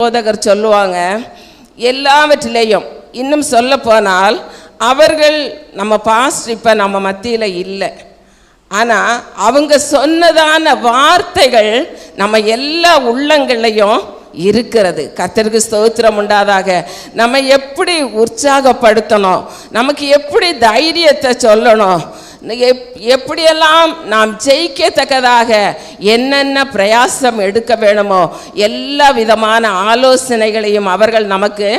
போதகர் சொல்லுவாங்க, எல்லாவற்றிலேயும் இன்னும் சொல்ல போனால் அவர்கள் நம்ம பாஸ்டர் இப்போ நம்ம மத்தியில் இல்லை, ஆனால் அவங்க சொன்னதான வார்த்தைகள் நம்ம எல்லா உள்ளங்களையும் இருக்கிறது. கர்த்தருக்கு ஸ்தோத்திரம் உண்டாதாக. நம்ம எப்படி உற்சாகப்படுத்தணும், நமக்கு எப்படி தைரியத்தை சொல்லணும், எப்படியெல்லாம் நாம் ஜெயிக்கத்தக்கதாக என்னென்ன பிரயாசம் எடுக்க வேணுமோ எல்லா விதமான ஆலோசனைகளையும் அவர்கள் நமக்கு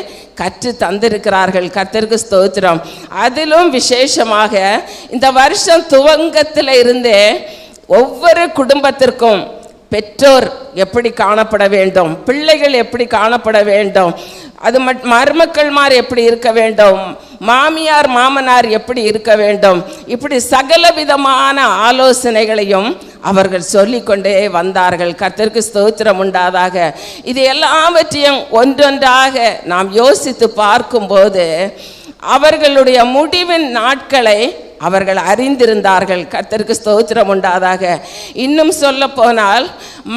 கற்று தந்திருக்கிறார்கள். கர்த்தருக்கு ஸ்தோத்திரம். அதிலும் விசேஷமாக இந்த வருஷம் துவங்கத்தில் இருந்தே ஒவ்வொரு குடும்பத்திற்கும் பெற்றோர் எப்படி காணப்பட வேண்டும், பிள்ளைகள் எப்படி காணப்பட வேண்டும், அது மருமக்கள்மார் எப்படி இருக்க வேண்டும், மாமியார் மாமனார் எப்படி இருக்க வேண்டும், இப்படி சகல விதமான ஆலோசனைகளையும் அவர்கள் சொல்லிக்கொண்டே வந்தார்கள். கர்த்தருக்கு ஸ்தோத்திரம் உண்டாதாக. இது எல்லாவற்றையும் ஒன்றொன்றாக நாம் யோசித்து பார்க்கும்போது அவர்களுடைய முடிவின் நாட்களை அவர்கள் அறிந்திருந்தார்கள். கர்த்தருக்கு ஸ்தோத்திரம் உண்டாதாக. இன்னும் சொல்ல போனால்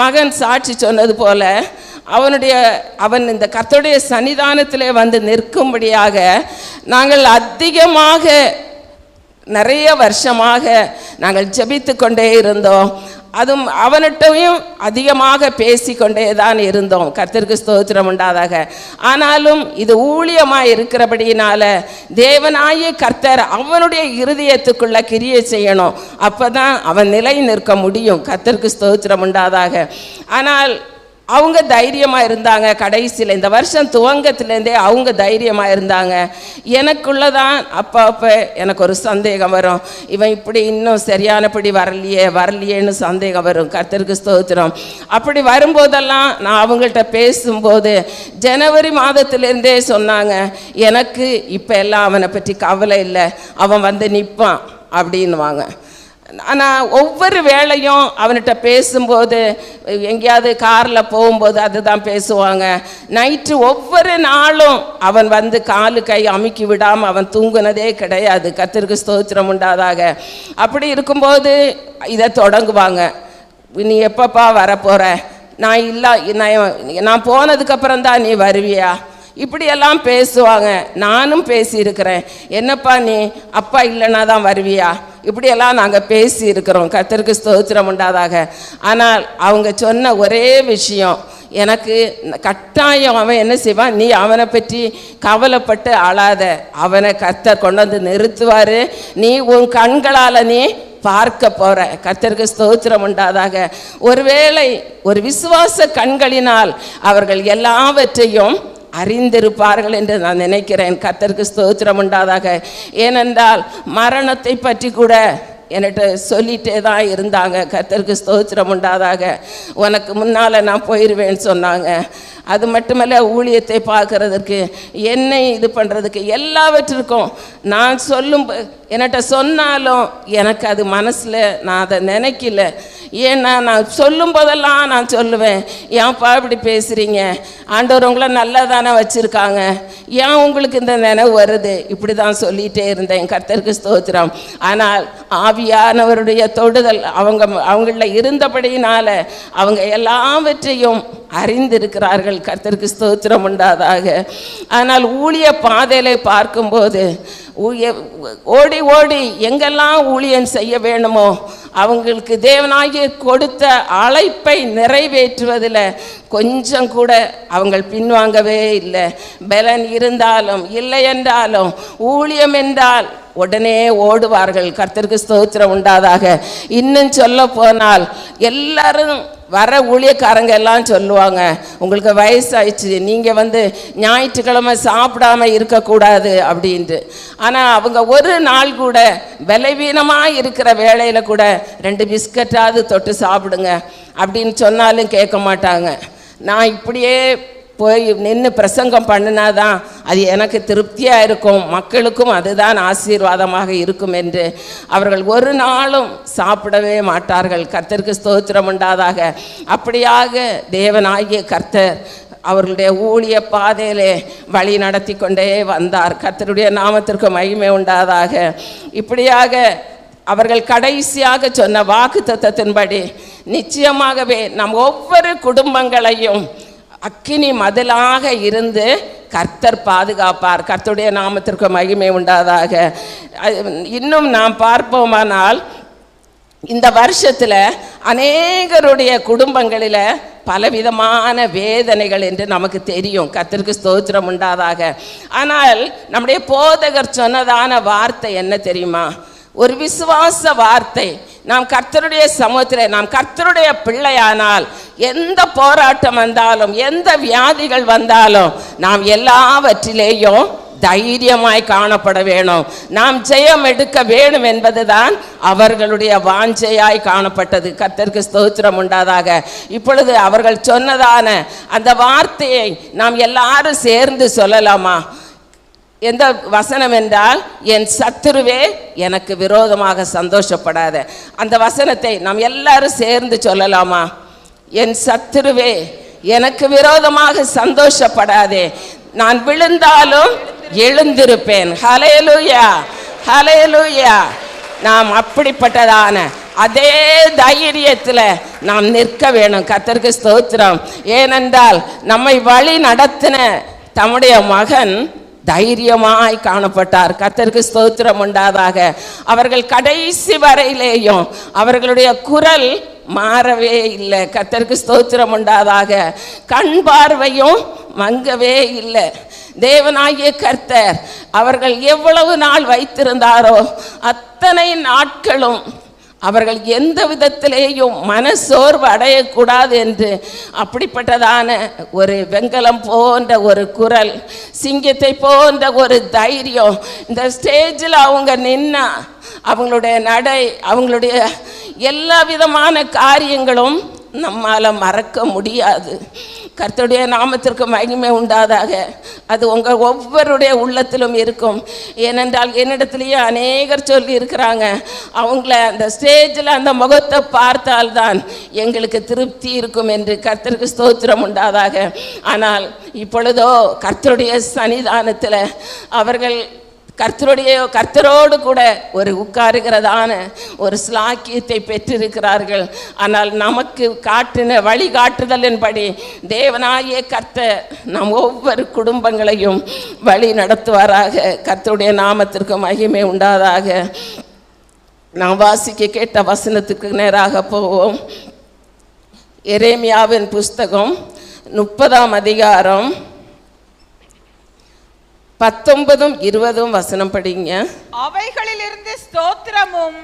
மகன் சாட்சி சொன்னது போல அவன் இந்த கர்த்தருடைய சன்னிதானத்திலே வந்து நிற்கும்படியாக நாங்கள் அதிகமாக நிறைய வருஷமாக நாங்கள் ஜெபித்து கொண்டே இருந்தோம். அதுவும் அவன்கிட்டையும் அதிகமாக பேசிக்கொண்டே தான் இருந்தோம். கர்த்தருக்கு ஸ்தோத்திரம் உண்டாதாக. ஆனாலும் இது ஊழியமாக இருக்கிறபடியினால தேவனாய கர்த்தர் அவனுடைய இருதயத்துக்குள்ள கிரியை செய்யணும், அப்போ தான் அவன் நிலை நிற்க முடியும். கர்த்தருக்கு ஸ்தோத்திரம் உண்டாதாக. ஆனால் அவங்க தைரியமாக இருந்தாங்க. கடைசியில் இந்த வருஷம் துவங்கத்திலேருந்தே அவங்க தைரியமாக இருந்தாங்க. எனக்குள்ளதான் அப்போ எனக்கு ஒரு சந்தேகம் வரும், இவன் இப்படி இன்னும் சரியானபடி வரலையேன்னு சந்தேகம் வரும். கர்த்தருக்கு ஸ்தோத்திரம். அப்படி வரும்போதெல்லாம் நான் அவங்கள்ட்ட பேசும்போது ஜனவரி மாதத்திலேருந்தே சொன்னாங்க, எனக்கு இப்போ எல்லாம் அவனை பற்றி கவலை இல்லை, அவன் வந்து நிற்பான் அப்படின்வாங்க. ஆனால் ஒவ்வொரு வேளையும் அவன்கிட்ட பேசும்போது எங்கேயாவது காரில் போகும்போது அதுதான் பேசுவாங்க. நைட்டு ஒவ்வொரு நாளும் அவன் வந்து காலு கை அமுக்கி விடாமல் அவன் தூங்குனதே கிடையாது. கர்த்தருக்கு ஸ்தோத்திரம் உண்டாதாக. அப்படி இருக்கும்போது இதை தொடங்குவாங்க, நீ எப்பப்பா வரப்போகிற, நான் போனதுக்கப்புறம் தான் நீ வருவியா, இப்படியெல்லாம் பேசுவாங்க. நானும் பேசியிருக்கிறேன், என்னப்பா நீ அப்பா இல்லைன்னா தான் வருவியா, இப்படியெல்லாம் நாங்கள் பேசியிருக்கிறோம். கர்த்தருக்கு ஸ்தோத்திரம் உண்டாதாக. ஆனால் அவங்க சொன்ன ஒரே விஷயம், எனக்கு கட்டாயம் அவன் என்ன செய்வான், நீ அவனை பற்றி கவலைப்பட்டு அழாத, அவனை கர்த்தர் கொண்டு வந்து நிறுத்துவார், நீ உன் கண்களால் நீ பார்க்க போற. கர்த்தருக்கு ஸ்தோத்திரம் உண்டாதாக. ஒருவேளை ஒரு விசுவாச கண்களினால் அவர்கள் எல்லாவற்றையும் அறிந்திருப்பார்கள் என்று நான் நினைக்கிறேன். கர்த்தருக்கு ஸ்தோத்திரம் உண்டாதாக. ஏனென்றால் மரணத்தை பற்றி கூட என்கிட்ட சொல்லிகிட்டே தான் இருந்தாங்க. கர்த்தருக்கு ஸ்தோத்திரம் உண்டாதாக. உனக்கு முன்னால் நான் போயிடுவேன்னு சொன்னாங்க. அது மட்டுமல்ல, ஊழியத்தை பார்க்கறதுக்கு என்னை இது பண்ணுறதுக்கு எல்லாவற்றிற்கும் நான் என்கிட்ட சொன்னாலும் எனக்கு அது மனசில் நான் அதை நினைக்கல. ஏன்னா நான் சொல்லும் போதெல்லாம் நான் சொல்லுவேன், ஏன்ப்பா இப்படி பேசுகிறீங்க, ஆண்டவர் உங்களை நல்லா தானே வச்சுருக்காங்க, ஏன் உங்களுக்கு இந்த நினைவு வருது, இப்படி தான் சொல்லிகிட்டே இருந்தேன். கர்த்தருக்கு ஸ்தோத்திரம். ஆனால் ஆவியானவருடைய தொடுதல் அவங்களில் இருந்தபடியினால அவங்க எல்லாவற்றையும் அறிந்திருக்கிறார்கள். கர்த்தருக்கு ஸ்தோத்திரம் உண்டாதாக. ஆனால் ஊழிய பாதையிலே பார்க்கும்போது ஓடி ஓடி எங்கெல்லாம் ஊழியம் செய்ய வேணுமோ அவங்களுக்கு தேவனாகிய கொடுத்த அழைப்பை நிறைவேற்றுவதில் கொஞ்சம் கூட அவங்க பின்வாங்கவே இல்லை. பலன் இருந்தாலும் இல்லை என்றாலும் ஊழியம் என்றால் உடனே ஓடுவார்கள். கர்த்தருக்கு ஸ்தோத்திரம் உண்டாதாக. இன்னும் சொல்ல போனால் எல்லாரும் வர ஊழியக்காரங்க எல்லாம் சொல்லுவாங்க, உங்களுக்கு வயசாயிடுச்சு, நீங்கள் வந்து ஞாயிற்றுக்கிழமை சாப்பிடாம இருக்கக்கூடாது அப்படின்ட்டு. ஆனால் அவங்க ஒரு நாள் கூட பலவீனமாக இருக்கிற வேளையில் கூட 2 பிஸ்கட்டாவது தொட்டு சாப்பிடுங்க அப்படின்னு சொன்னாலும் கேட்க மாட்டாங்க. நான் இப்படியே போய் நின்று பிரசங்கம் பண்ணினாதான் அது எனக்கு திருப்தியாக இருக்கும், மக்களுக்கும் அதுதான் ஆசீர்வாதமாக இருக்கும் என்று அவர்கள் ஒரு நாளும் சாப்பிடவே மாட்டார்கள். கர்த்தருக்கு ஸ்தோத்திரம் உண்டாதாக. அப்படியாக தேவனாகிய கர்த்தர் அவர்களுடைய ஊழிய பாதையிலே வழி நடத்தி கொண்டே வந்தார். கர்த்தருடைய நாமத்திற்கு மகிமை உண்டாதாக. இப்படியாக அவர்கள் கடைசியாக சொன்ன வாக்கு தத்தத்தின்படி நிச்சயமாகவே நம் ஒவ்வொரு குடும்பங்களையும் அக்கினி மதிலாக இருந்து கர்த்தர் பாதுகாப்பார். கர்த்தருடைய நாமத்திற்கு மகிமை உண்டாதாக. இன்னும் நாம் பார்ப்போமானால் இந்த வருஷத்தில் அநேகருடைய குடும்பங்களில் பலவிதமான வேதனைகள் என்று நமக்கு தெரியும். கர்த்தருக்கு ஸ்தோத்திரம் உண்டாதாக. ஆனால் நம்முடைய போதகர் சொன்னதான வார்த்தை என்ன தெரியுமா? ஒரு விசுவாச வார்த்தை. நாம் கர்த்தருடைய சமூகத்தில், நாம் கர்த்தருடைய பிள்ளையானால் எந்த போராட்டம் வந்தாலும், எந்த வியாதிகள் வந்தாலும், நாம் எல்லாவற்றிலேயும் தைரியமாய் காணப்பட வேணும். நாம் ஜெயம் எடுக்க வேணும் என்பதுதான் அவர்களுடைய வாஞ்சையாய் காணப்பட்டது. கர்த்தருக்கு ஸ்தோத்திரம் உண்டாதாக. இப்பொழுது அவர்கள் சொன்னதான அந்த வார்த்தையை நாம் எல்லாரும் சேர்ந்து சொல்லலாமா? எந்த வசனம் என்றால், என் சத்துருவே எனக்கு விரோதமாக சந்தோஷப்படாத. அந்த வசனத்தை நாம் எல்லாரும் சேர்ந்து சொல்லலாமா? என் சத்துருவே எனக்கு விரோதமாக சந்தோஷப்படாதே, நான் விழுந்தாலும் எழுந்திருப்பேன். ஹல்லேலூயா, ஹல்லேலூயா. நாம் அப்படிப்பட்டதான அதே தைரியத்தில் நாம் நிற்க வேணும். கர்த்தருக்கு ஸ்தோத்திரம். ஏனென்றால் நம்மை வழி நடத்தின தம்முடைய மகன் தைரியமாய் காணப்பட்டார். கர்த்தருக்கு ஸ்தோத்திரம் உண்டாதாக. அவர்கள் கடைசி வரையிலேயும் அவர்களுடைய குரல் மாறவே இல்லை. கர்த்தருக்கு ஸ்தோத்திரம் உண்டாதாக. கண் பார்வையும் மங்கவே இல்லை. தேவனாகிய கர்த்தர் அவர்கள் எவ்வளவு நாள் வைத்திருந்தாரோ அத்தனை நாட்களும் அவர்கள் எந்த விதத்திலேயும் மனசோர்வு அடையக்கூடாது என்று அப்படிப்பட்டதான ஒரு வெங்கலம் போன்ற ஒரு குரல், சிங்கத்தை போன்ற ஒரு தைரியம். இந்த ஸ்டேஜில் அவங்க நின்னா அவங்களுடைய நடை, அவங்களுடைய எல்லா விதமான காரியங்களும் நம்மால் மறக்க முடியாது. கர்த்தருடைய நாமத்திற்கு மகிமை உண்டாதாக. அது உங்கள் ஒவ்வொருடைய உள்ளத்திலும் இருக்கும். ஏனென்றால் என்னிடத்துலேயே அநேகர் சொல்லி இருக்கிறாங்க, அவங்கள அந்த ஸ்டேஜில் அந்த முகத்தை பார்த்தால்தான் எங்களுக்கு திருப்தி இருக்கும் என்று. கர்த்தருக்கு ஸ்தோத்திரம் உண்டாதாக. ஆனால் இப்பொழுதோ கர்த்தருடைய சன்னிதானத்தில் அவர்கள் கர்த்தரோடு கூட ஒரு உட்காருகிறதான ஒரு ஸ்லாக்கியத்தை பெற்றிருக்கிறார்கள். ஆனால் நமக்கு காட்டின வழிகாட்டுதலின்படி தேவனாகிய கர்த்தர் நம் ஒவ்வொரு குடும்பங்களையும் வழி நடத்துவாராக. கர்த்தருடைய நாமத்திற்கு மகிமை உண்டாதாக. நாம் வாசிக்க கேட்ட வசனத்துக்கு நேராக போவோம். எரேமியாவின் புஸ்தகம் 30ஆம் அதிகாரம் 19, 20 வசனம் படிங்க. அவைகளிலிருந்து ஸ்தோத்திரமும்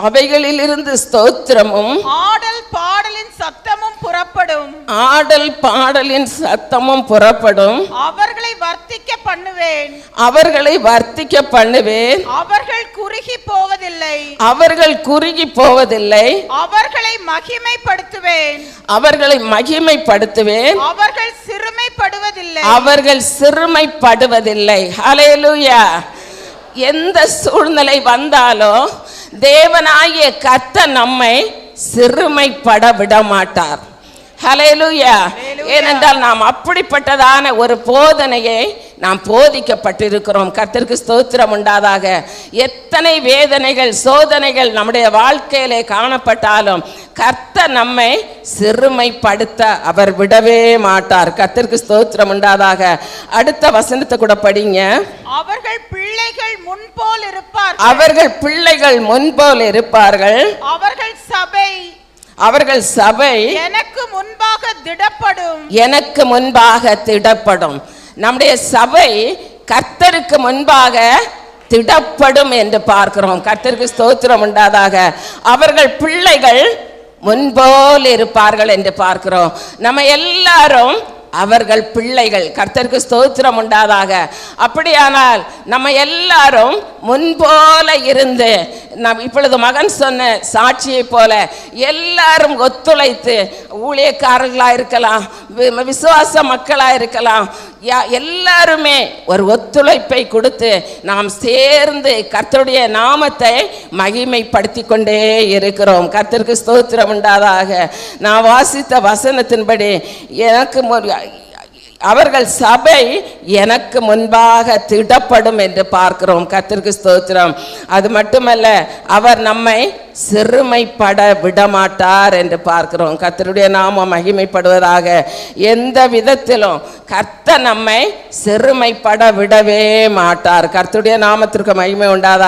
அவைகளிலிருந்து ஸ்தோத்திரமும் ஆடல் பாடலின் சத்தமும் புறப்படும். ஆடல் பாடலின் சத்தமும் புறப்படும். அவர்களை வர்த்திக்க பண்ணுவேன். அவர்களை வர்த்திக்க பண்ணுவேன். அவர்கள் குறுகி போவதில்லை. அவர்கள் குறுகி போவதில்லை. அவர்களை மகிமைப்படுத்துவேன். அவர்களை மகிமைப்படுத்துவேன். அவர்கள் சிறுமைப்படுவதில்லை. அவர்கள் சிறுமைப்படுவதில்லை. ஹல்லேலூயா. எந்த சூழ்நிலை வந்தாலும் தேவனாகிய கர்த்தர் நம்மை சிறுமைப்பட விட மாட்டார். ஹல்லேலூயா. ஏனென்றால் நாம் அப்படிப்பட்டதான ஒரு போதனையை நாம் போதிக்கப்பட்டிருக்கிறோம். கர்த்தருக்கு ஸ்தோத்திரம் உண்டாதாக. எத்தனை வேதனைகள் சோதனைகள் நம்முடைய வாழ்க்கையிலே காணப்பட்டாலும் கர்த்தர் நம்மை சிறுமைப்படுத்த அவர் விடவே மாட்டார். கர்த்தருக்கு ஸ்தோத்திரம் உண்டாதாக. அடுத்த வசனத்தை கூட படிங்க. அவர்கள் பிள்ளைகள் முன்போல் இருப்பார்கள். அவர்கள் பிள்ளைகள் முன்போல் இருப்பார்கள். அவர்கள் சபை எனக்கு முன்பாக திடப்படும். எனக்கு முன்பாக திடப்படும். நம்முடைய சபை கர்த்தருக்கு முன்பாக திடப்படும் என்று பார்க்கிறோம். கர்த்தருக்கு ஸ்தோத்திரம் உண்டாதாக. அவர்கள் பிள்ளைகள் முன்போல் இருப்பார்கள் என்று பார்க்கிறோம். நம்ம எல்லாரும் அவர்கள் பிள்ளைகள். கர்த்தருக்கு ஸ்தோத்திரம் உண்டாதாக. அப்படியானால் நம்ம எல்லாரும் முன்போல இருந்து நாம் இப்பொழுது மகன் சொன்ன சாட்சியை போல எல்லாரும் ஒத்துழைத்து, ஊழியக்காரர்களாக இருக்கலாம், விசுவாச மக்களாக இருக்கலாம், எல்லாருமே ஒரு ஒத்துழைப்பை கொடுத்து நாம் சேர்ந்து கர்த்தருடைய நாமத்தை மகிமைப்படுத்தி கொண்டே இருக்கிறோம். கர்த்தருக்கு ஸ்தோத்திரம் உண்டாதாக. நான் வாசித்த வசனத்தின்படி எனக்கு அவர்கள் சபை எனக்கு முன்பாக திடப்படும் என்று பார்க்கிறோம். கர்த்தருக்கு ஸ்தோத்திரம். அது மட்டுமல்ல, அவர் நம்மை சிறுமைப்பட விடமாட்டார் என்று பார்க்கிறோம். கர்த்தருடைய நாமம் மகிமைப்படுவதாக. எந்த விதத்திலும் கர்த்தர் நம்மை சிறுமைப்பட விடவே மாட்டார். கர்த்தருடைய நாமத்திற்கு மகிமை உண்டாதா.